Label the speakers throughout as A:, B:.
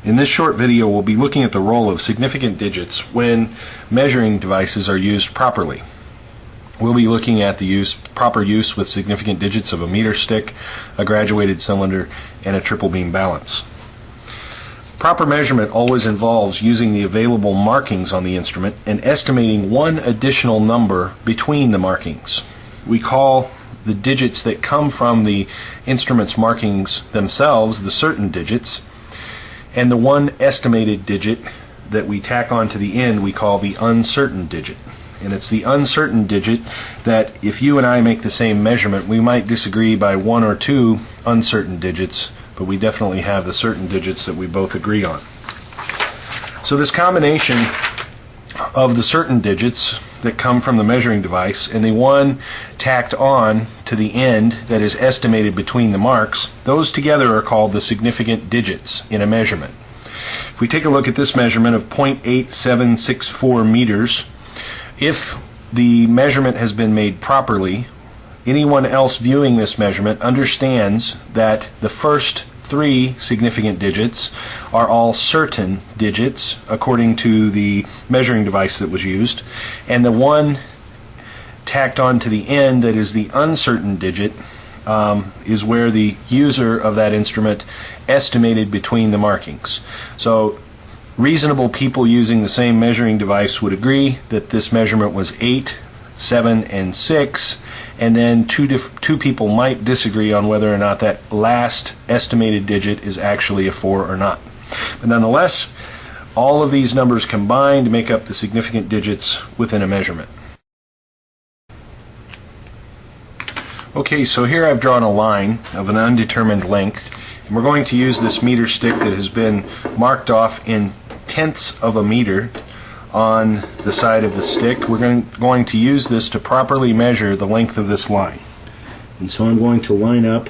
A: In this short video, we'll be looking at the role of significant digits when measuring devices are used properly. We'll be looking at the proper use with significant digits of a meter stick, a graduated cylinder, and a triple beam balance. Proper measurement always involves using the available markings on the instrument and estimating one additional number between the markings. We call the digits that come from the instrument's markings themselves the certain digits, and the one estimated digit that we tack on to the end we call the uncertain digit. And it's the uncertain digit that if you and I make the same measurement, we might disagree by one or two uncertain digits, but we definitely have the certain digits that we both agree on. So this combination of the certain digits that come from the measuring device and the one tacked on to the end that is estimated between the marks, those together are called the significant digits in a measurement. If we take a look at this measurement of 0.8764 meters, if the measurement has been made properly, anyone else viewing this measurement understands that the first three significant digits are all certain digits according to the measuring device that was used, and the one tacked on to the end that is the uncertain digit is where the user of that instrument estimated between the markings. So reasonable people using the same measuring device would agree that this measurement was 8, 7, and 6, and then two people might disagree on whether or not that last estimated digit is actually a 4 or not. But nonetheless, all of these numbers combined make up the significant digits within a measurement. Okay, so here I've drawn a line of an undetermined length, and we're going to use this meter stick that has been marked off in tenths of a meter on the side of the stick. We're going to use this to properly measure the length of this line. And so I'm going to line up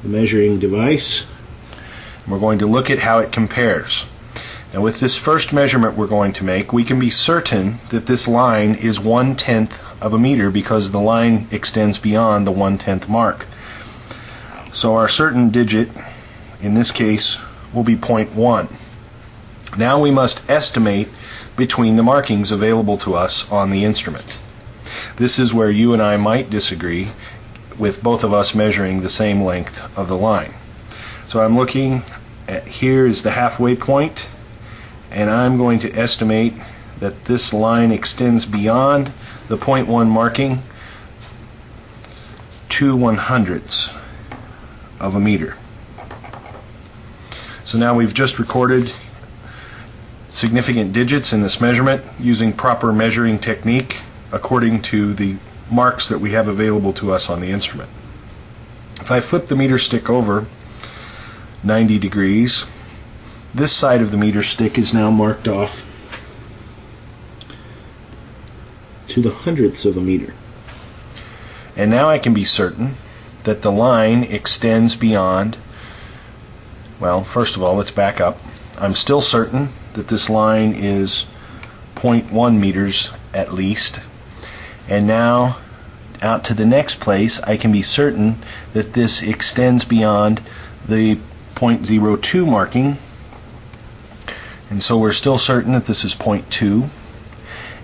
A: the measuring device, and we're going to look at how it compares. Now with this first measurement we're going to make, we can be certain that this line is 1/10 of a meter because the line extends beyond the 1/10 mark. So our certain digit in this case will be 0.1. Now we must estimate between the markings available to us on the instrument. This is where you and I might disagree, with both of us measuring the same length of the line. So I'm looking at, here is the halfway point, and I'm going to estimate that this line extends beyond the 0.1 marking 2/100ths of a meter. So now we've just recorded significant digits in this measurement using proper measuring technique according to the marks that we have available to us on the instrument. If I flip the meter stick over 90 degrees, this side of the meter stick is now marked off to the hundredths of a meter. And now I can be certain that the line extends beyond, well, first of all, let's back up. I'm still certain that this line is 0.1 meters at least. And now out to the next place I can be certain that this extends beyond the 0.02 marking. And so we're still certain that this is 0.2.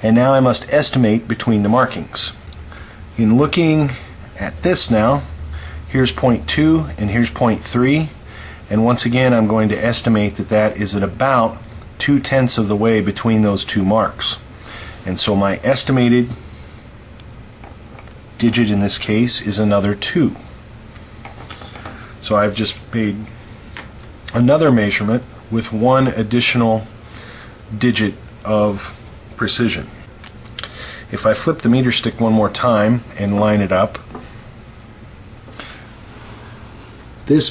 A: And now I must estimate between the markings. In looking at this now, here's 0.2 and here's 0.3. And once again I'm going to estimate that that is at about 2/10 of the way between those two marks. And so my estimated digit in this case is another 2. So I've just made another measurement with one additional digit of precision. If I flip the meter stick one more time and line it up, this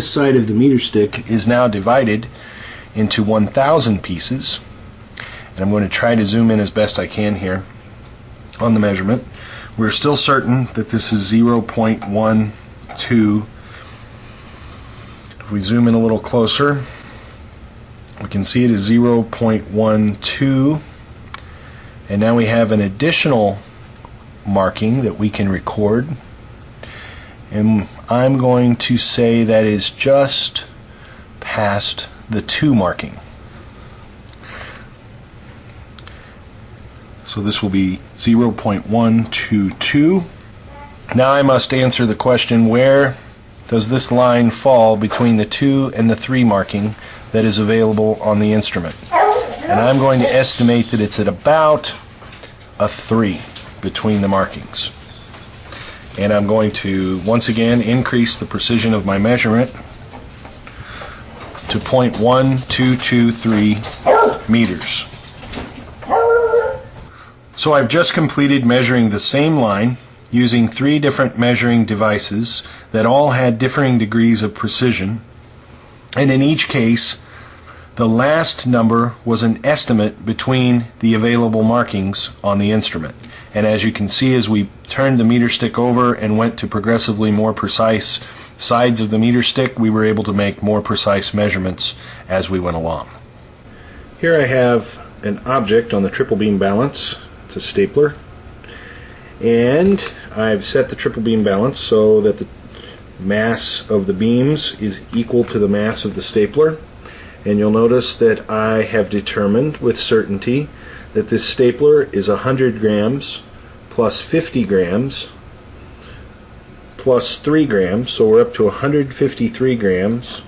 A: side of the meter stick is now divided into 1,000 pieces, and I'm going to try to zoom in as best I can here on the measurement. We're still certain that this is 0.12. If we zoom in a little closer, we can see it is 0.12, and now we have an additional marking that we can record, and I'm going to say that is just past the 2 marking. So this will be 0.122. Now I must answer the question, where does this line fall between the 2 and the 3 marking that is available on the instrument? And I'm going to estimate that it's at about a 3 between the markings. And I'm going to once again increase the precision of my measurement to 0.1223 meters. So I've just completed measuring the same line using 3 different measuring devices that all had differing degrees of precision, and in each case the last number was an estimate between the available markings on the instrument. And as you can see, as we turned the meter stick over and went to progressively more precise sides of the meter stick, we were able to make more precise measurements as we went along. Here I have an object on the triple beam balance. It's a stapler, and I've set the triple beam balance so that the mass of the beams is equal to the mass of the stapler. And you'll notice that I have determined with certainty that this stapler is 100 grams plus 50 grams plus 3 grams, so we're up to 153 grams.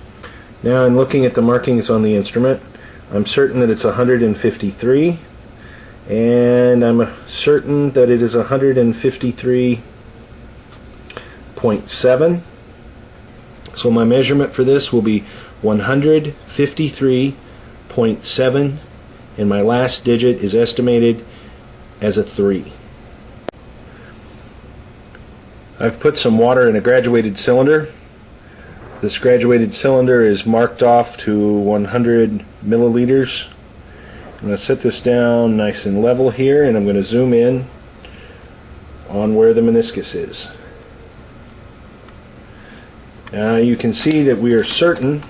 A: Now in looking at the markings on the instrument, I'm certain that it's 153, and I'm certain that it is 153.7. So my measurement for this will be 153.7, and my last digit is estimated as a 3. I've put some water in a graduated cylinder. This graduated cylinder is marked off to 100 milliliters. I'm going to set this down nice and level here, and I'm going to zoom in on where the meniscus is. Now you can see that we are certain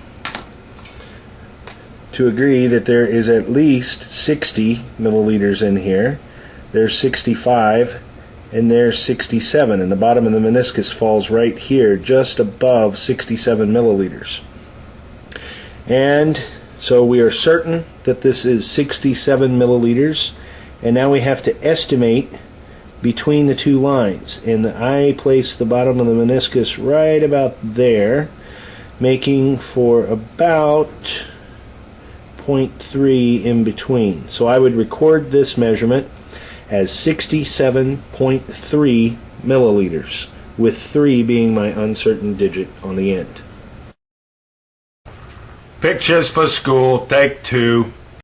A: to agree that there is at least 60 milliliters in here. There's 65, and there's 67, and the bottom of the meniscus falls right here, just above 67 milliliters. And so we are certain that this is 67 milliliters, and now we have to estimate between the 2 lines, and I place the bottom of the meniscus right about there, making for about 0.3 in between. So I would record this measurement as 67.3 milliliters, with 3 being my uncertain digit on the end.
B: Pictures for school, take 2.